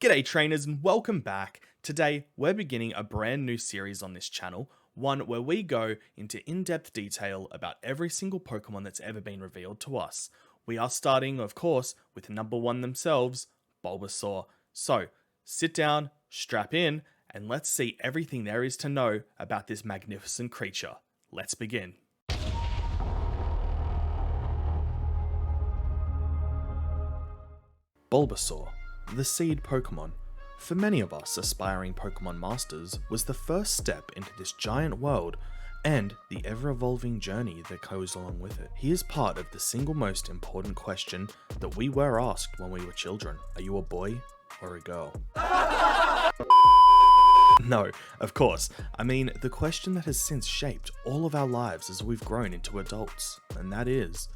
G'day trainers and welcome back. Today we're beginning a brand new series on this channel, one where we go into in-depth detail about every single Pokemon that's ever been revealed to us. We are starting, of course, with number one themselves, Bulbasaur. So, sit down, strap in, and let's see everything there is to know about this magnificent creature. Let's begin. Bulbasaur, the seed Pokemon. For many of us aspiring Pokemon masters, was the first step into this giant world and the ever-evolving journey that goes along with it. He is part of the single most important question that we were asked when we were children. Are you a boy or a girl? No, of course. I mean, the question that has since shaped all of our lives as we've grown into adults, and that is,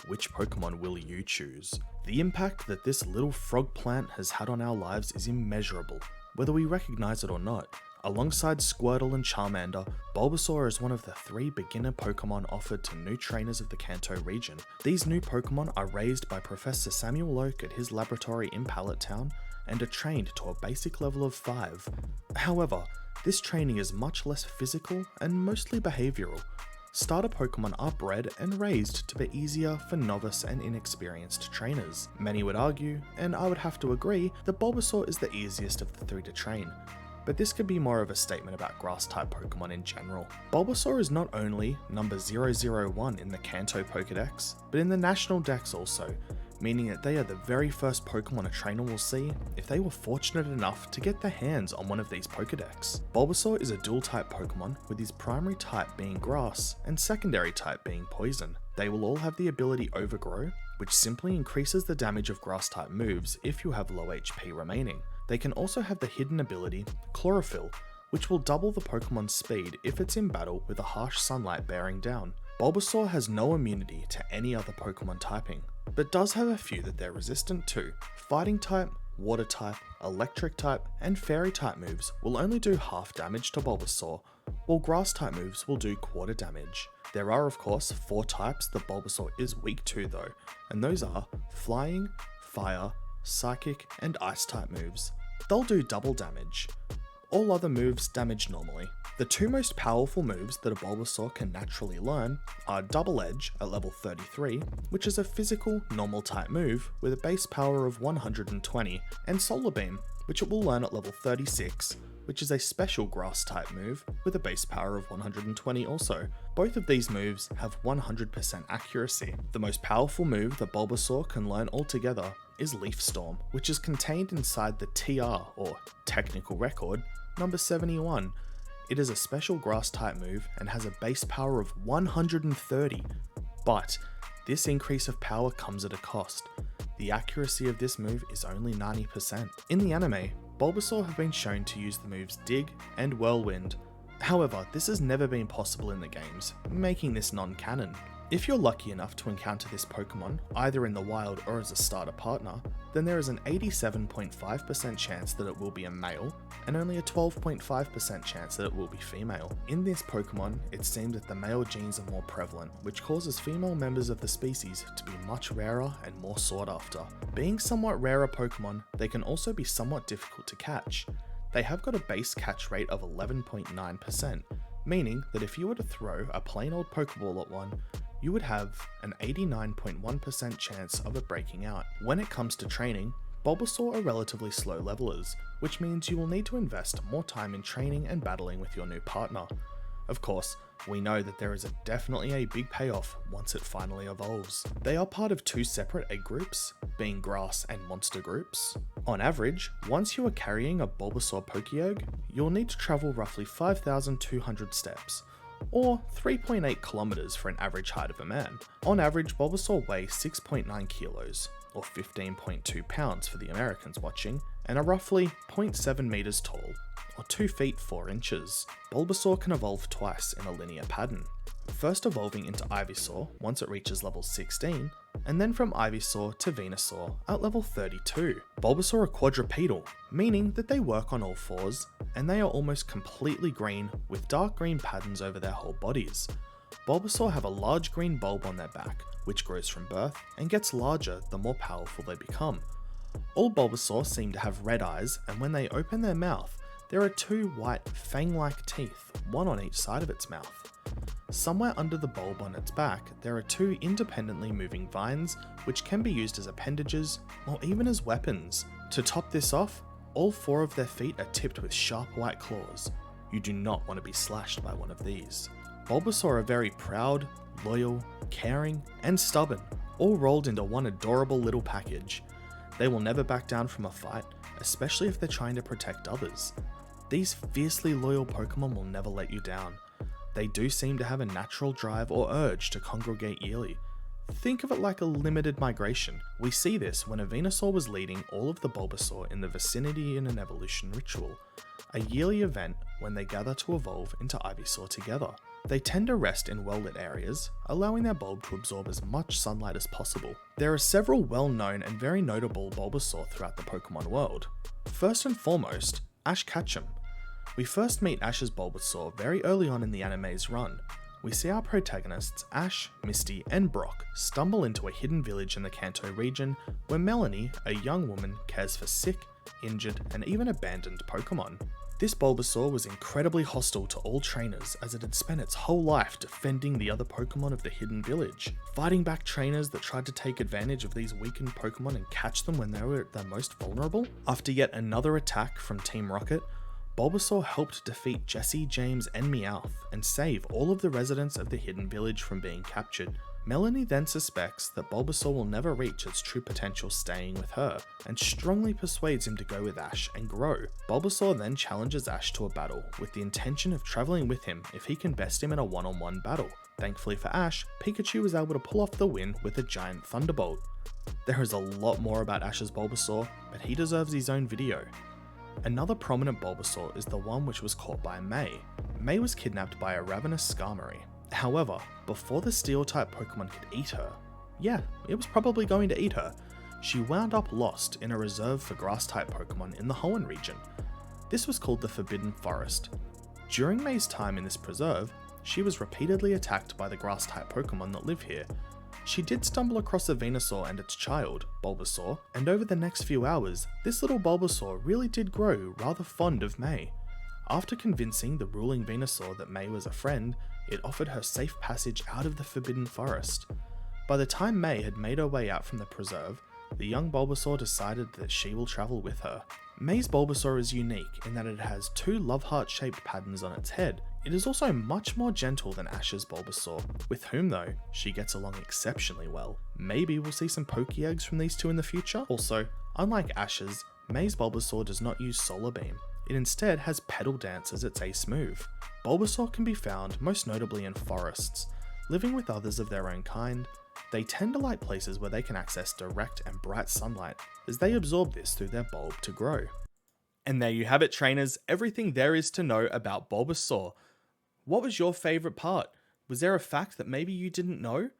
which Pokemon will you choose? The impact that this little frog plant has had on our lives is immeasurable, whether we recognize it or not. Alongside Squirtle and Charmander, Bulbasaur is one of the 3 beginner Pokemon offered to new trainers of the Kanto region. These new Pokemon are raised by Professor Samuel Oak at his laboratory in Pallet Town and are trained to a basic level of 5. However, this training is much less physical and mostly behavioral. Starter Pokemon are bred and raised to be easier for novice and inexperienced trainers. Many would argue, and I would have to agree, that Bulbasaur is the easiest of the 3 to train. But this could be more of a statement about Grass-type Pokemon in general. Bulbasaur is not only number 001 in the Kanto PokéDex, but in the National Dex also, meaning that they are the very first Pokemon a trainer will see if they were fortunate enough to get their hands on one of these Pokédex. Bulbasaur is a dual-type Pokemon, with his primary type being Grass and secondary type being Poison. They will all have the ability Overgrow, which simply increases the damage of Grass-type moves if you have low HP remaining. They can also have the hidden ability Chlorophyll, which will double the Pokemon's speed if it's in battle with a harsh sunlight bearing down. Bulbasaur has no immunity to any other Pokemon typing, but does have a few that they're resistant to. Fighting type, Water type, Electric type, and Fairy type moves will only do half damage to Bulbasaur, while Grass type moves will do quarter damage. There are of course 4 types that Bulbasaur is weak to though, and those are Flying, Fire, Psychic, and Ice type moves. They'll do double damage. All other moves damage normally. The 2 most powerful moves that a Bulbasaur can naturally learn are Double Edge at level 33, which is a physical, normal type move with a base power of 120, and Solar Beam, which it will learn at level 36, which is a special Grass type move with a base power of 120 also. Both of these moves have 100% accuracy. The most powerful move that Bulbasaur can learn altogether is Leaf Storm, which is contained inside the TR, or Technical Record, number 71. It is a special Grass type move and has a base power of 130, but this increase of power comes at a cost. The accuracy of this move is only 90%. In the anime, Bulbasaur have been shown to use the moves Dig and Whirlwind. However, this has never been possible in the games, making this non-canon. If you're lucky enough to encounter this Pokemon, either in the wild or as a starter partner, then there is an 87.5% chance that it will be a male, and only a 12.5% chance that it will be female. In this Pokemon, it seems that the male genes are more prevalent, which causes female members of the species to be much rarer and more sought after. Being somewhat rarer Pokemon, they can also be somewhat difficult to catch. They have got a base catch rate of 11.9%, meaning that if you were to throw a plain old Pokeball at one, you would have an 89.1% chance of it breaking out. When it comes to training, Bulbasaur are relatively slow levelers, which means you will need to invest more time in training and battling with your new partner. Of course, we know that there is definitely a big payoff once it finally evolves. They are part of 2 separate egg groups, being Grass and Monster groups. On average, once you are carrying a Bulbasaur Pokéegg, you'll need to travel roughly 5,200 steps, or 3.8 kilometers for an average height of a man. On average, Bulbasaur weigh 6.9 kilos, or 15.2 pounds for the Americans watching, and are roughly 0.7 meters tall, or 2 feet 4 inches. Bulbasaur can evolve twice in a linear pattern, first evolving into Ivysaur once it reaches level 16, and then from Ivysaur to Venusaur at level 32. Bulbasaur are quadrupedal, meaning that they work on all 4s, and they are almost completely green with dark green patterns over their whole bodies. Bulbasaur have a large green bulb on their back, which grows from birth and gets larger the more powerful they become. All Bulbasaur seem to have red eyes, and when they open their mouth, there are two white fang-like teeth, one on each side of its mouth. Somewhere under the bulb on its back, there are two independently moving vines, which can be used as appendages or even as weapons. To top this off, all four of their feet are tipped with sharp white claws. You do not want to be slashed by one of these. Bulbasaur are very proud, loyal, caring, and stubborn, all rolled into one adorable little package. They will never back down from a fight, especially if they're trying to protect others. These fiercely loyal Pokemon will never let you down. They do seem to have a natural drive or urge to congregate yearly. Think of it like a limited migration. We see this when a Venusaur was leading all of the Bulbasaur in the vicinity in an evolution ritual, a yearly event when they gather to evolve into Ivysaur together. They tend to rest in well-lit areas, allowing their bulb to absorb as much sunlight as possible. There are several well-known and very notable Bulbasaur throughout the Pokemon world. First and foremost, Ash Ketchum. We first meet Ash's Bulbasaur very early on in the anime's run. We see our protagonists Ash, Misty, and Brock stumble into a hidden village in the Kanto region where Melanie, a young woman, cares for sick, injured, and even abandoned Pokemon. This Bulbasaur was incredibly hostile to all trainers as it had spent its whole life defending the other Pokemon of the hidden village, fighting back trainers that tried to take advantage of these weakened Pokemon and catch them when they were at their most vulnerable. After yet another attack from Team Rocket, Bulbasaur helped defeat Jesse, James, and Meowth and save all of the residents of the hidden village from being captured. Melanie then suspects that Bulbasaur will never reach its true potential staying with her, and strongly persuades him to go with Ash and grow. Bulbasaur then challenges Ash to a battle, with the intention of travelling with him if he can best him in a one-on-one battle. Thankfully for Ash, Pikachu was able to pull off the win with a giant Thunderbolt. There is a lot more about Ash's Bulbasaur, but he deserves his own video. Another prominent Bulbasaur is the one which was caught by May. May was kidnapped by a ravenous Skarmory. However, before the Steel-type Pokemon could eat her, yeah, it was probably going to eat her, she wound up lost in a reserve for Grass-type Pokemon in the Hoenn region. This was called the Forbidden Forest. During May's time in this preserve, she was repeatedly attacked by the Grass-type Pokemon that live here. She did stumble across a Venusaur and its child, Bulbasaur, and over the next few hours, this little Bulbasaur really did grow rather fond of May. After convincing the ruling Venusaur that May was a friend, it offered her safe passage out of the Forbidden Forest. By the time May had made her way out from the preserve, the young Bulbasaur decided that she will travel with her. May's Bulbasaur is unique in that it has two love heart-shaped patterns on its head. It is also much more gentle than Ash's Bulbasaur, with whom though, she gets along exceptionally well. Maybe we'll see some Pokéeggs from these two in the future? Also, unlike Ash's, May's Bulbasaur does not use Solar Beam. It instead has Petal Dance as its ace move. Bulbasaur can be found most notably in forests. Living with others of their own kind, they tend to like places where they can access direct and bright sunlight, as they absorb this through their bulb to grow. And there you have it, trainers, everything there is to know about Bulbasaur. What was your favourite part? Was there a fact that maybe you didn't know?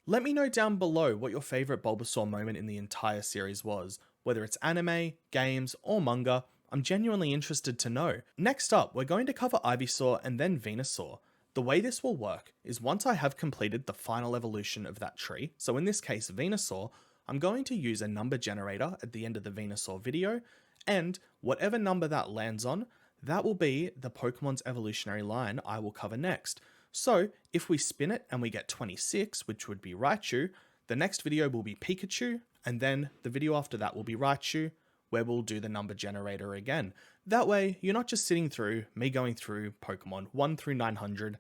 Let me know down below what your favourite Bulbasaur moment in the entire series was, whether it's anime, games, or manga. I'm genuinely interested to know. Next up, we're going to cover Ivysaur and then Venusaur. The way this will work is once I have completed the final evolution of that tree, so in this case Venusaur, I'm going to use a number generator at the end of the Venusaur video, and whatever number that lands on, that will be the Pokemon's evolutionary line I will cover next. So if we spin it and we get 26, which would be Raichu, the next video will be Pikachu, and then the video after that will be Raichu, where we'll do the number generator again. That way, you're not just sitting through me going through Pokemon 1 through 900,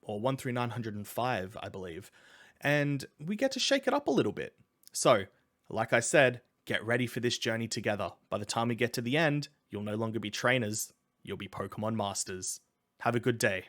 or 1 through 905, I believe, and we get to shake it up a little bit. So, like I said, get ready for this journey together. By the time we get to the end, you'll no longer be trainers, you'll be Pokemon masters. Have a good day.